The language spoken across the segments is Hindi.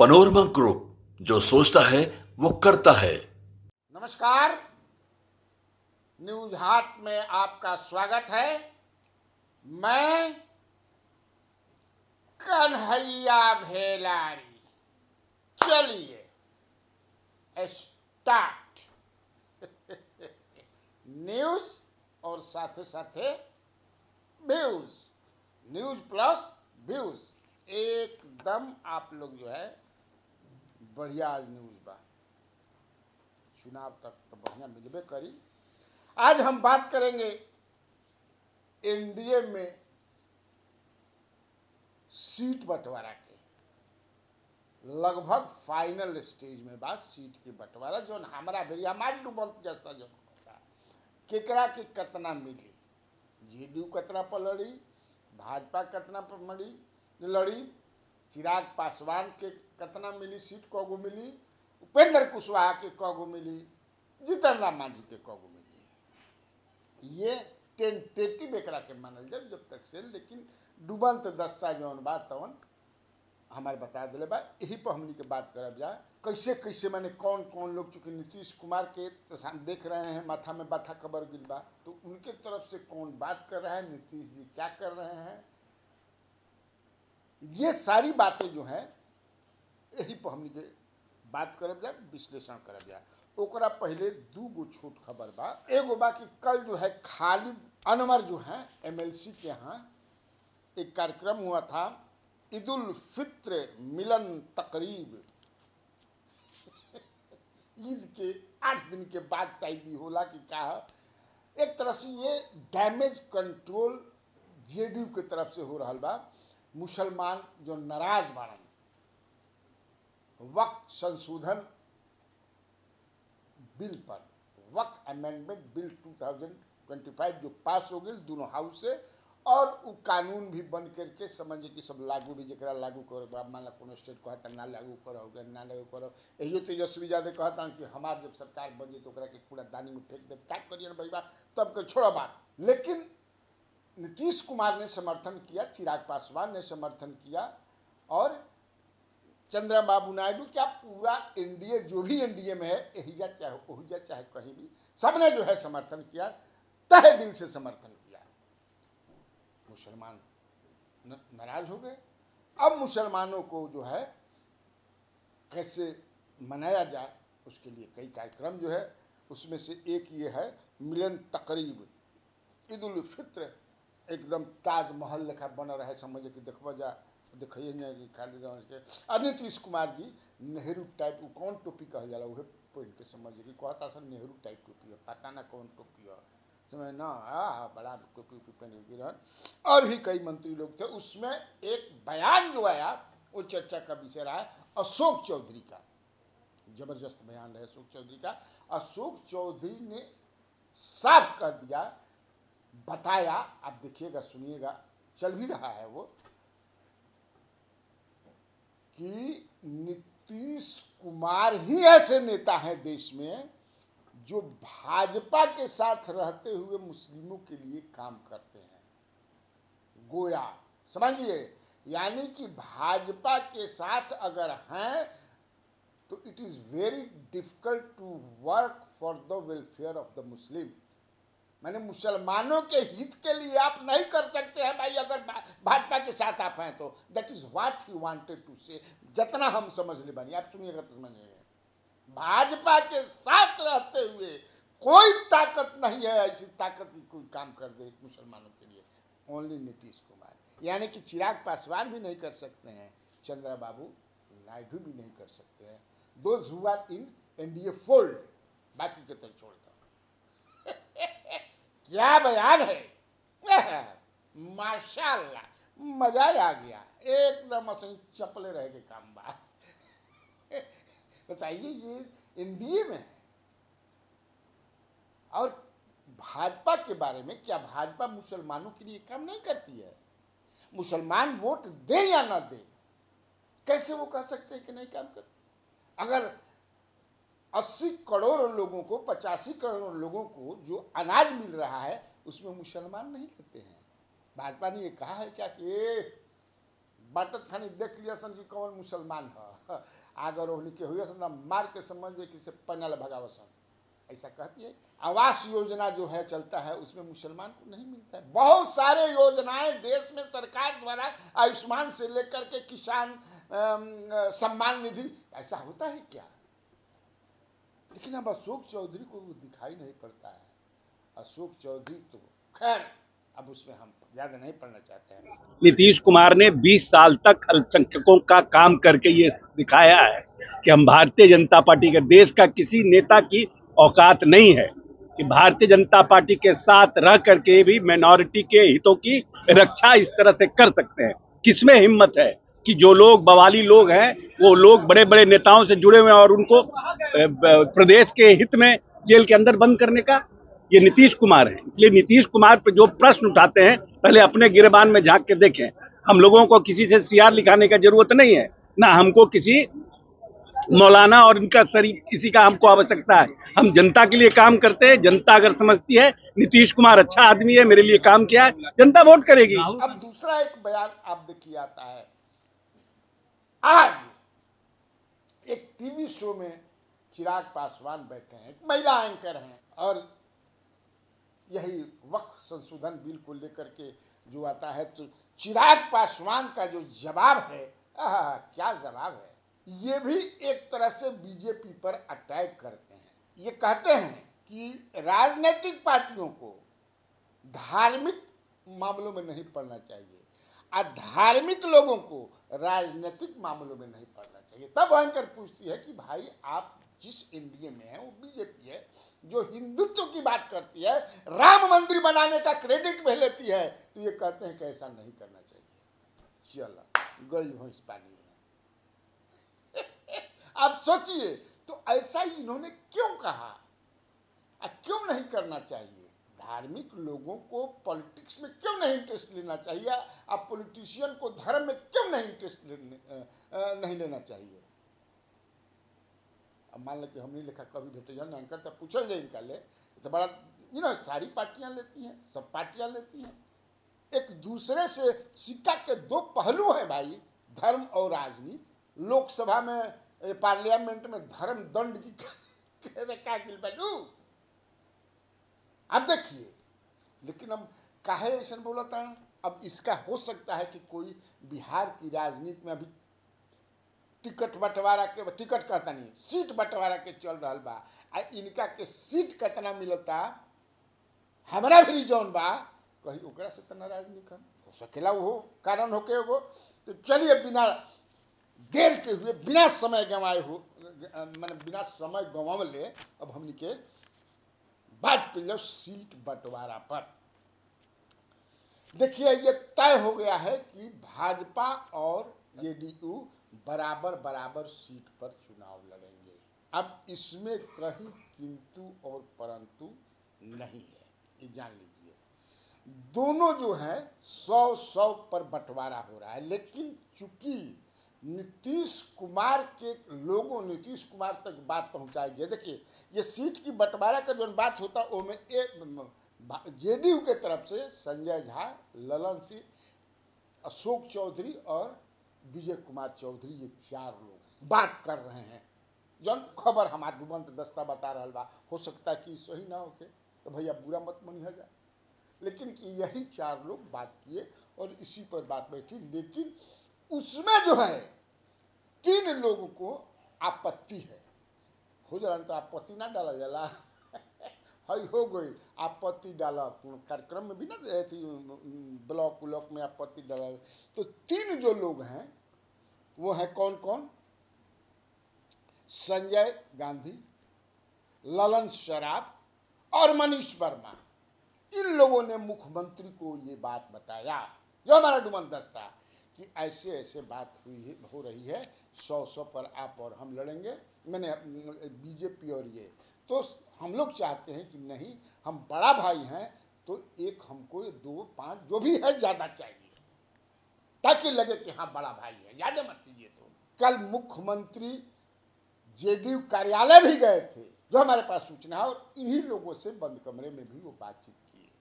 पनोरमा ग्रुप, जो सोचता है वो करता है। नमस्कार, न्यूज हाट में आपका स्वागत है। मैं कन्हैया भेलारी। चलिए स्टार्ट। न्यूज और साथे साथे व्यूज, न्यूज प्लस व्यूज, एकदम आप लोग जो है बढ़िया। आज न्यूज बा, चुनाव तक तो बढ़िया मिलबे करी। आज हम बात करेंगे एनडीए में सीट बंटवारा के। लगभग फाइनल स्टेज में बात सीट के बंटवारा जो हमारा भी हमारी डूबल जैसा जो होता केकरा के कितना मिली, जेडीयू कितना पर लड़ी, भाजपा कितना पर लड़ी, चिराग पासवान के कितना मिली सीट, कगो मिली, उपेंद्र कुशवाहा के कगो मिली, जीतन राम मांझी के कगो मिली। ये टेंटेटिव एकरा के मानल जाए जब तक से, लेकिन डूबंत दस्ता जौन बात तवन हमारे बता दिले बा। यही पर हमनी के बात करब जा कैसे कैसे माने कौन कौन लोग, चूंकि नीतीश कुमार के देख रहे हैं माथा में बाथा कबर गिल बा, तो उनके तरफ से कौन बात कर रहा है, नीतीश जी क्या कर रहे हैं, ये सारी बातें जो हैं यही पर हमनी के बात करब जा, विश्लेषण करब जा। ओकरा पहले दू गो छोट खबर बा। एगो बा कि कल जो है खालिद अनवर जो है एमएलसी के यहाँ एक कार्यक्रम हुआ था, ईद उल फित्र मिलन तकरीब। ईद के 8 दिन के बाद शायद होला कि क्या, एक तरह से ये डैमेज कंट्रोल जेडीयू के तरफ से हो रहा बा। मुसलमान जो नाराज बाड़न, वक्फ संशोधन बिल पर, वक्फ अमेंडमेंट बिल 2025 जो पास हो गई दोनों हाउस से, और वो कानून भी बन करके समझे कि सब लागू भी जरा लागू करो। मान ला कोनो स्टेट कहता ना लागू करो, ना लागू करो। यही तेजस्वी यादव कहता कि हमार जब सरकार बन जाए तो ओकरा के कूड़ा दानी में फेंक दे, क्या करिए भैया, तब के छोड़ो बात। लेकिन नीतीश कुमार ने समर्थन किया, चिराग पासवान ने समर्थन किया, और चंद्रबाबू नायडू क्या पूरा एनडीए जो भी एनडीए में है, यही चाहे कहीं भी, सबने जो है समर्थन किया, तहे दिल से समर्थन किया। मुसलमान नाराज हो गए। अब मुसलमानों को जो है कैसे मनाया जाए, उसके लिए कई कार्यक्रम जो है, उसमें से एक ये है मिलन तकरीब, ईद उल फित्र एकदम ताजमहल लेखा बन रहा है, समझे कि देखबा जा देखिए नहीं कि खाली के। नीतीश कुमार जी नेहरू टाइप कौन टोपी कह जाला वह पहन के, समझे कि कहता सर नेहरू टाइप टोपी है, पता ना कौन टोपी है, समझ ना, बड़ा टोपी पहने की रहन। और भी कई मंत्री लोग थे। उसमें एक बयान जो आया वो चर्चा का विषय रहा है अशोक चौधरी का, जबरदस्त बयान है अशोक चौधरी का। अशोक चौधरी ने साफ कर दिया, बताया, आप देखिएगा सुनिएगा, चल भी रहा है वो, कि नीतीश कुमार ही ऐसे नेता हैं देश में जो भाजपा के साथ रहते हुए मुस्लिमों के लिए काम करते हैं। गोया समझिए, यानी कि भाजपा के साथ अगर हैं तो it is very difficult to work for the welfare of the Muslim. मैंने मुसलमानों के हित के लिए आप नहीं कर सकते हैं भाई, अगर भाजपा के साथ आप हैं तो। That is what he wanted to say, जितना हम समझ ले बनी, आप सुनिएगा तो समझिएगा। भाजपा के साथ रहते हुए कोई ताकत नहीं है ऐसी ताकत की कोई काम कर दे मुसलमानों के लिए, ओनली नीतीश कुमार। यानी कि चिराग पासवान भी नहीं कर सकते हैं, चंद्रबाबू नायडू भी नहीं कर सकते हैं, those who are in NDA fold, बाकी के तो छोड़ता। क्या बयान है, माशाल्लाह, मजा आ गया, एकदम असली चपले रह के काम बा। बताइए, ये एनडीए में है। और भाजपा के बारे में, क्या भाजपा मुसलमानों के लिए काम नहीं करती है? मुसलमान वोट दे या ना दे, कैसे वो कह सकते हैं कि नहीं काम करती? अगर 80 करोड़ लोगों को, 85 करोड़ लोगों को जो अनाज मिल रहा है उसमें मुसलमान नहीं लेते हैं। भाजपा ने ये कहा है क्या कि बाटत खानी देख लिया सन कि कौन मुसलमान है, अगर ओहनी के हुए सन मार के समझ कि से पनाल भगावसन, ऐसा कहती है। आवास योजना जो है चलता है उसमें मुसलमान को नहीं मिलता है। बहुत सारे योजनाएं देश में सरकार द्वारा, आयुष्मान से लेकर के किसान सम्मान निधि, ऐसा होता है क्या? लेकिन अब अशोक चौधरी को वो दिखाई नहीं पड़ता है। अशोक चौधरी तो खैर अब उसमें हम ज्यादा नहीं पढ़ना चाहते हैं। नीतीश कुमार ने 20 साल तक अल्पसंख्यकों का काम करके ये दिखाया है कि हम भारतीय जनता पार्टी के, देश का किसी नेता की औकात नहीं है कि भारतीय जनता पार्टी के साथ रह करके भी माइनॉरिटी के हितों की रक्षा इस तरह से कर सकते हैं। किसमें हिम्मत है कि जो लोग बवाली लोग हैं वो लोग बड़े बड़े नेताओं से जुड़े हुए हैं और उनको प्रदेश के हित में जेल के अंदर बंद करने का, ये नीतीश कुमार है। इसलिए नीतीश कुमार पर जो प्रश्न उठाते हैं पहले अपने गिरबान में झांक के देखें। हम लोगों को किसी से सीआर लिखाने का जरूरत नहीं है, ना हमको किसी मौलाना और इनका शरीक किसी का हमको आवश्यकता है। हम जनता के लिए काम करते हैं। जनता अगर समझती है नीतीश कुमार अच्छा आदमी है, मेरे लिए काम किया है, जनता वोट करेगी। अब दूसरा एक बयान आप देखिए आता है, आज एक टीवी शो में चिराग पासवान बैठे हैं, महिला एंकर हैं, और यही वक्फ संशोधन बिल को लेकर के जो आता है तो चिराग पासवान का जो जवाब है, क्या जवाब है। ये भी एक तरह से बीजेपी पर अटैक करते हैं। ये कहते हैं कि राजनीतिक पार्टियों को धार्मिक मामलों में नहीं पढ़ना चाहिए, धार्मिक लोगों को राजनीतिक मामलों में नहीं पढ़ना चाहिए। तब एंकर पूछती है कि भाई आप जिस एनडीए में है वो बीजेपी है जो हिंदुत्व की बात करती है, राम मंदिर बनाने का क्रेडिट भी लेती है, तो ये कहते हैं कि ऐसा नहीं करना चाहिए। चलो गई भैंस पानी में। आप सोचिए तो ऐसा ही इन्होंने क्यों कहा, क्यों नहीं करना चाहिए? धार्मिक लोगों को पॉलिटिक्स में क्यों नहीं इंटरेस्ट लेना चाहिए? अब पॉलिटिशियन को धर्म में क्यों नहीं इंटरेस्ट नहीं लेना चाहिए? अब मान लो कि हमने लिखा कभी भेटे जन एंकर तब पूछल जाए इनका ले तो बड़ा सारी पार्टियां लेती हैं, सब पार्टियां लेती हैं। एक दूसरे से सिक्का के दो पहलू हैं भाई, धर्म और राजनीति। लोकसभा में पार्लियामेंट में धर्म दंड की क्या बैठू अब देखिए। लेकिन अब काहे ऐसा बोला था। अब इसका हो सकता है कि कोई बिहार की राजनीति में अभी टिकट बंटवारा के, टिकट कहता नहीं, सीट बंटवारा के चल रहा बा, इनका के सीट कितना मिलता हमारा भी जौन बा, कहीं ओकरा से तो नाराज नहीं कर हो सकेला, वो कारण होके एगो। तो चलिए बिना देर के हुए, बिना समय गंवाए हो, मैंने बिना समय गंवावले अब हमने के बात कर लो सीट बंटवारा पर। देखिए ये तय हो गया है कि भाजपा और जेडीयू बराबर बराबर सीट पर चुनाव लड़ेंगे। अब इसमें कहीं किंतु और परंतु नहीं है, ये जान लीजिए। दोनों जो है 100-100 पर बंटवारा हो रहा है। लेकिन चूंकि नीतीश कुमार के लोगों नीतीश कुमार तक बात पहुंचाएंगे। देखिए ये सीट की बंटवारा का जो बात होता है उसमें एक जेडीयू के तरफ से संजय झा, ललन सिंह, अशोक चौधरी और विजय कुमार चौधरी, ये 4 लोग बात कर रहे हैं। जौन खबर हमारा डुबंत दस्ता बता रहा बा, हो सकता है कि सही ना होके तो भैया बुरा मत मनिया जा, लेकिन कि यही 4 लोग बात किए और इसी पर बात बैठी। लेकिन उसमें जो है 3 लोगों को आपत्ति है। हो जाला तो आपत्ति ना डाला जाला हई हो गई आपत्ति डाला कार्यक्रम में भी ना, ऐसी ब्लॉक उलॉक में आपत्ति डाला। तो 3 जो लोग हैं वो है कौन कौन? संजय गांधी, ललन सराफ और मनीष वर्मा। इन लोगों ने मुख्यमंत्री को ये बात बताया, जो हमारा डुमन दस्ता, कि ऐसे ऐसे बात हो रही है, 100-100 पर आप और हम लड़ेंगे, मैंने बीजेपी और ये। तो हम लोग चाहते हैं कि नहीं, हम बड़ा भाई हैं तो एक हमको 2-5 जो भी है ज़्यादा चाहिए, ताकि लगे कि हाँ बड़ा भाई है, ज़्यादा मत कीजिए। तो कल मुख्यमंत्री जेडीयू कार्यालय भी गए थे, जो हमारे पास सूचना है, और इन्हीं लोगों से बंद कमरे में भी वो बातचीत की।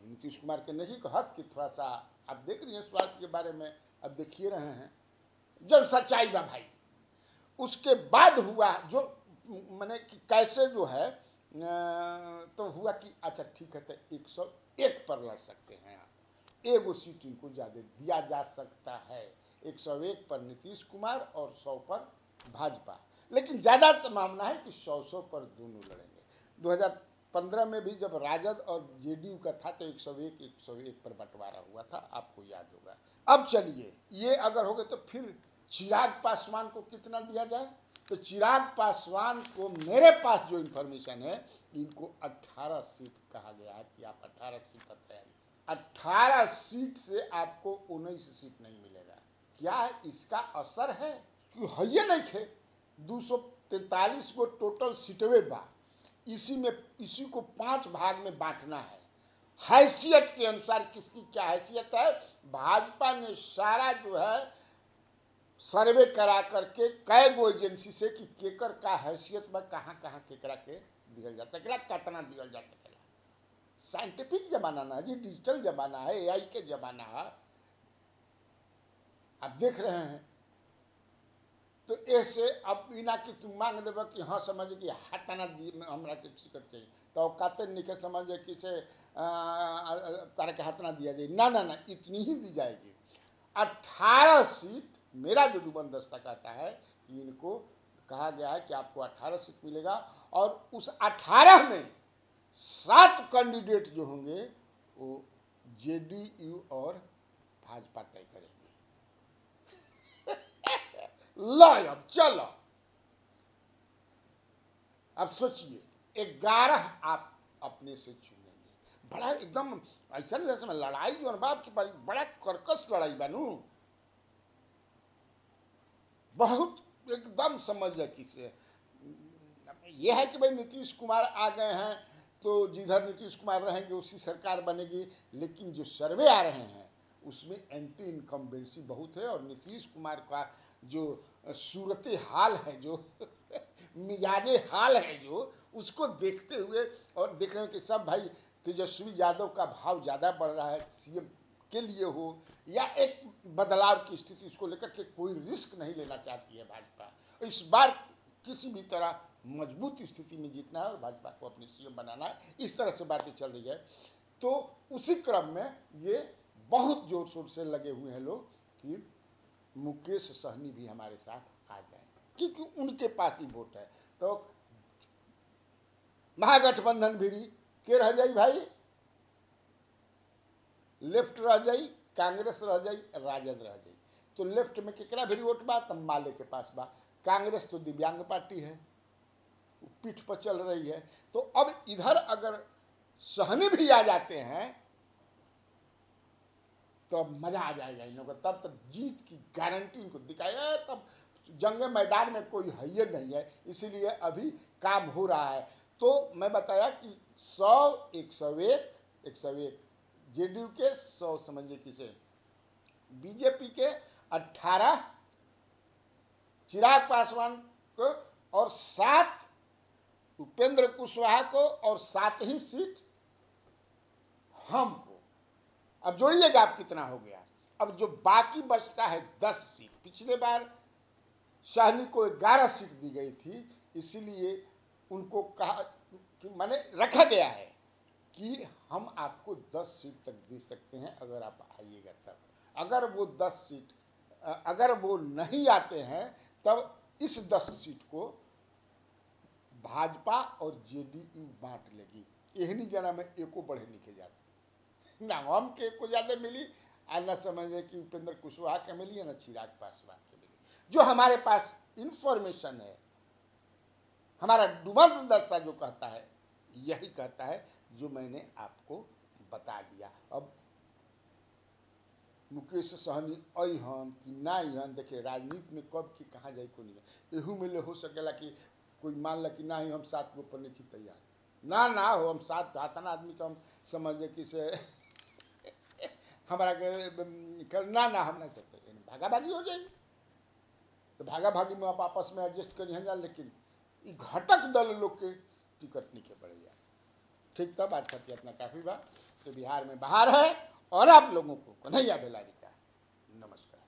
नीतीश कुमार के नहीं कहत कि थोड़ा सा आप देख रही हैं स्वास्थ्य के बारे में, अब देखिए रहे हैं जब सच्चाई बा भाई। उसके बाद हुआ जो मैंने कि कैसे जो है तो हुआ कि अच्छा ठीक है तो 101 पर लड़ सकते हैं आप, एगो सीट इनको ज़्यादा दिया जा सकता है, 101 पर नीतीश कुमार और 100 पर भाजपा, लेकिन ज़्यादा संभावना है कि 100 पर दोनों लड़ेंगे। 2015 में भी जब राजद और जेडीयू का था तो 101 पर बंटवारा हुआ था, आपको याद होगा। अब चलिए ये अगर हो गए तो फिर चिराग पासवान को कितना दिया जाए, तो चिराग पासवान को मेरे पास जो इन्फॉर्मेशन है इनको 18 सीट कहा गया है कि आप 18 सीट पर तैयारी, 18 सीट से आपको 19 सीट नहीं मिलेगा। क्या इसका असर है कि है ये नहीं थे 243 को टोटल सीटवे बा, इसी को 5 भाग में बांटना है। हैसियत के अनुसार किसकी क्या हैसियत है, भाजपा ने सारा जो है सर्वे करा करके कई गो एजेंसी से कि केकर का हैसियत में कहाँ कहाँ केकरा के दिया जा सकेला, कितना दिया जा सकेला। साइंटिफिक जमाना ना जी, डिजिटल जमाना है, एआई के जमाना है, आप देख रहे हैं। तो ऐसे अब बिना कि तुम मांग देव कि हाँ समझ कि हटाना हमरा के टिकट चाहिए तो कहते नहीं के समझ कि से तारा के हटाना दिया जाए, ना ना ना इतनी ही दी जाएगी। 18 सीट मेरा जो जुबंदस्ता कहता है कि इनको कहा गया है कि आपको 18 सीट मिलेगा और उस 18 में 7 कैंडिडेट जो होंगे वो जेडीयू और भाजपा तय करेंगे। लो अब चलो, अब सोचिए 11 आप अपने से चुनेंगे। बड़ा एकदम ऐसा नहीं जैसे लड़ाई जो बाप की बड़ा कर्कश लड़ाई बनू, बहुत एकदम समझ किसे यह है कि भाई नीतीश कुमार आ गए हैं तो जिधर नीतीश कुमार रहेंगे उसी सरकार बनेगी, लेकिन जो सर्वे आ रहे हैं उसमें एंटी इनकम्बेंसी बहुत है और नीतीश कुमार का जो सूरत हाल है, जो मिजाजे हाल है, जो उसको देखते हुए और देख रहे हैं कि सब भाई तेजस्वी यादव का भाव ज़्यादा बढ़ रहा है सीएम के लिए हो या एक बदलाव की स्थिति, इसको लेकर के कोई रिस्क नहीं लेना चाहती है भाजपा। इस बार किसी भी तरह मजबूत स्थिति में जीतना है और भाजपा को अपनी सीएम बनाना है, इस तरह से बातें चल रही है। तो उसी क्रम में ये बहुत जोर शोर से लगे हुए हैं लोग कि मुकेश सहनी भी हमारे साथ आ जाए, क्योंकि उनके पास भी वोट है। तो महागठबंधन भी के रह जाई भाई, लेफ्ट रह जाई, कांग्रेस रह जाई, राजद रह जाई। तो लेफ्ट में केकरा भी वोट बा, तब माले के पास बा। कांग्रेस तो दिव्यांग पार्टी है, पीठ पर चल रही है। तो अब इधर अगर सहनी भी आ जाते हैं तो अब मजा आ जाएगा इन लोगों को, तब जीत की गारंटी इनको दिखाया। तब जंग मैदान में कोई है नहीं है, इसीलिए अभी काम हो रहा है। तो मैं बताया कि 100 101 जेडीयू के 100 समझिए किसे, बीजेपी के 18 चिराग पासवान को और 7 उपेंद्र कुशवाहा को और 7 ही सीट हमको। अब जोड़िएगा आप कितना हो गया। अब जो बाकी बचता है 10 सीट, पिछले बार सहनी को 11 सीट दी गई थी, इसीलिए उनको कहा कि माने रखा गया है कि हम आपको 10 सीट तक दे सकते हैं अगर आप आइएगा तब। अगर वो 10 सीट अगर वो नहीं आते हैं तब इस 10 सीट को भाजपा और जेडीयू बांट लेगी। यही जना में एको बढ़े लिखे जाते ना हम के को ज्यादा मिली और न समझे कि उपेंद्र कुशवाहा के मिली है, न चिराग पासवान के मिली। जो हमारे पास इंफॉर्मेशन है, हमारा डुबंत दस्ता जो कहता है यही कहता है जो मैंने आपको बता दिया। अब मुकेश सहनी अहन कि ना अहन, देखिए राजनीति में कब की कहाँ जाए को नहीं है। एहू में हो सकेला कि कोई मान ला कि ना ही हम 7 गो पढ़ने की तैयार ना हो, हम 7 घातना आदमी का हम समझे कि से हमारा के ना हम नहीं सकते, भागा भागी हो जाए तो भागा भागी में आप आपस में एडजस्ट करिए जा, लेकिन घटक दल लोग के टिकट नहीं के पड़ेगा। ठीक, तब आज खाती अपना काफी बात तो बिहार में बाहर है और आप लोगों को कन्हैया बेलारी का नमस्कार।